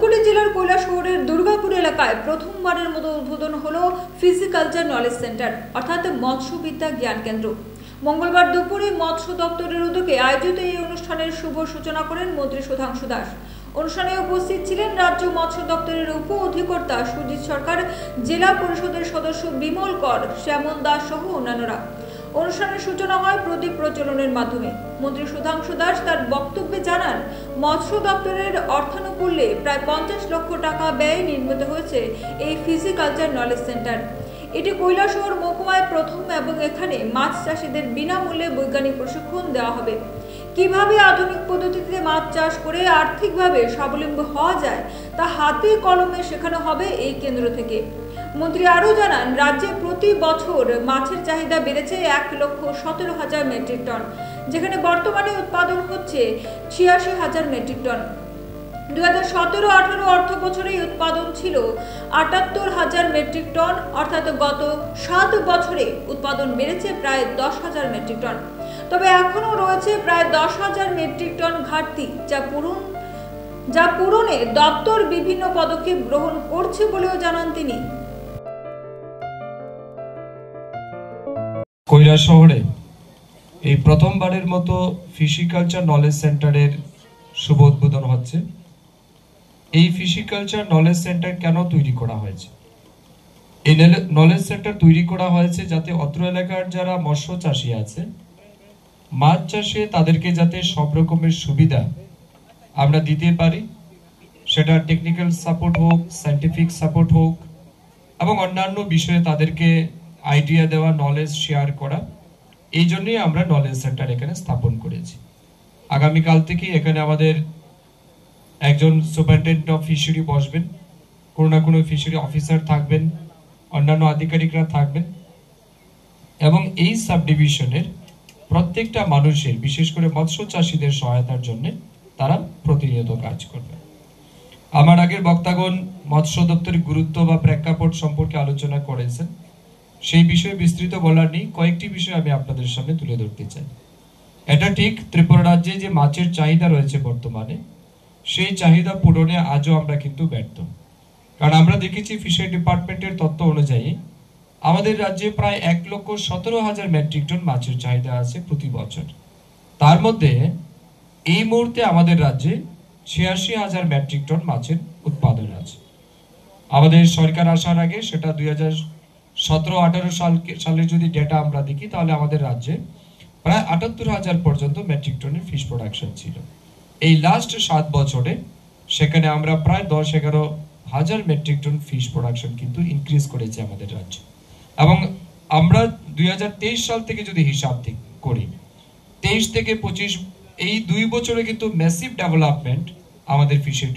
ধূপগুড়ি জেলার কৈলাসহরের দুর্গাপুর এলাকায় প্রথমবারের মতো উদ্বোধন হলো ফিজিকালচার নলেজ সেন্টার অর্থাৎ মৎস্যবিদ্যা জ্ঞান কেন্দ্র। মঙ্গলবার দুপুরে মৎস্য দপ্তরের উদ্যোগে আয়োজিত এই অনুষ্ঠানের শুভ সূচনা করেন মন্ত্রী সুধাংশু দাস। অনুষ্ঠানে উপস্থিত ছিলেন রাজ্য মৎস্য দপ্তরের উপ অধিকর্তা সুজিত সরকার, জেলা পরিষদের সদস্য বিমল কর, শ্যামল দাস সহ অন্যান্যরা। অনুষ্ঠানের সূচনা হয় প্রদীপ প্রজ্বলনের মাধ্যমে। মন্ত্রী সুধাংশু দাস তার বক্তব্যে জানান, মৎস্য দপ্তরের অর্থানুকূল্যে প্রায় 50 লক্ষ টাকা ব্যয়ে নির্মিত হয়েছে এই ফিজিকালচার নলেজ সেন্টার। এটি কৈলাসহর মহকুমায় প্রথম এবং এখানে মাছ চাষিদের বিনামূল্যে বৈজ্ঞানিক প্রশিক্ষণ দেওয়া হবে। কিভাবে আধুনিক পদ্ধতিতে মাছ চাষ করে আর্থিকভাবে স্বাবলম্বী হওয়া যায় তা হাতে কলমে শেখানো হবে এই কেন্দ্র থেকে। মন্ত্রী আরও জানান, রাজ্যে প্রতি বছর মাছের চাহিদা বেড়েছে 1,17,000 মেট্রিক টন, যেখানে বর্তমানে উৎপাদন হচ্ছে 86,000 মেট্রিক টন। 2017-18 অর্থ বছরে উৎপাদন ছিল 78,000 মেট্রিক টন, অর্থাৎ গত 7 বছরে উৎপাদন বেড়েছে প্রায় 10,000 মেট্রিক টন। তবে এখনও রয়েছে প্রায় 10,000 মেট্রিক টন ঘাটতি, যা পূরণে দপ্তর বিভিন্ন পদক্ষেপ গ্রহণ করছে বলেও জানান তিনি। কৈলাসহরে এই প্রথমবারের মতো ফিশিকালচার নলেজ সেন্টারের শুভ উদ্বোধন হচ্ছে। এই ফিশিকালচার নলেজ সেন্টার কেন তৈরি করা হয়েছে? এই নলেজ সেন্টার তৈরি করা হয়েছে যাতে অত্র এলাকার যারা মৎস্য চাষী আছে, মাছ চাষে তাদেরকে যাতে সব রকমের সুবিধা আমরা দিতে পারি, সেটা টেকনিক্যাল সাপোর্ট হোক, সায়েন্টিফিক সাপোর্ট হোক এবং অন্যান্য বিষয়ে তাদেরকে আইডিয়া দেওয়া, নলেজ শেয়ার করা। এই জন্যই আমরা নলেজ সেন্টার এখানে স্থাপন করেছি। আগামীকাল থেকে এখানে আমাদের একজন সুপারিনটেন্ডেন্ট অফ ফিশারি বসবেন, কোনো না কোনো ফিশারি অফিসার থাকবেন, অন্যান্য আধিকারিকরা থাকবেন এবং এই সাব ডিভিশনের প্রত্যেকটা মানুষের, বিশেষ করে মৎস্য চাষীদের সহায়তার জন্য তারা প্রতিনিয়ত কাজ করবে। আমার আগের বক্তাগণ মৎস্য দপ্তরের গুরুত্ব বা প্রেক্ষাপট সম্পর্কে আলোচনা করেছেন, সেই বিষয়ে বিস্তৃত বলার নেই। কয়েকটি বিষয় আমি আপনাদের সামনে তুলে ধরতে চাই। এটা ঠিক, ত্রিপুরা রাজ্যে যে মাছের চাহিদা রয়েছে বর্তমানে, সেই চাহিদা পূরণে আজও আমরা কিন্তু ব্যর্থ। কারণ আমরা দেখেছি ফিশারি ডিপার্টমেন্টের তথ্য অনুযায়ী আমাদের রাজ্যে প্রায় 1,17,000 মেট্রিক টন মাছের চাহিদা আছে প্রতি বছর। তার মধ্যে এই মুহূর্তে আমাদের রাজ্যে 86,000 মেট্রিক টন মাছের উৎপাদন আছে। আমাদের সরকার আসার আগে সেটা 2017-18 সালের যদি ডেটা আমরা দেখি, তাহলে আমাদের রাজ্যে প্রায় 78,000 পর্যন্ত মেট্রিক টনের ফিশ প্রোডাকশন ছিল। এই লাস্ট 7 বছরে সেখানে আমরা প্রায় 10-11,000 মেট্রিক টন ফিশ প্রোডাকশন কিন্তু ইনক্রিজ করেছে আমাদের রাজ্যে। এবং আমরা 2023 সাল থেকে যদি হিসাব করি, 23 থেকে 25 এই 2 বছরে কিন্তু ম্যাসিভ ডেভেলপমেন্ট আমাদের ফিশারি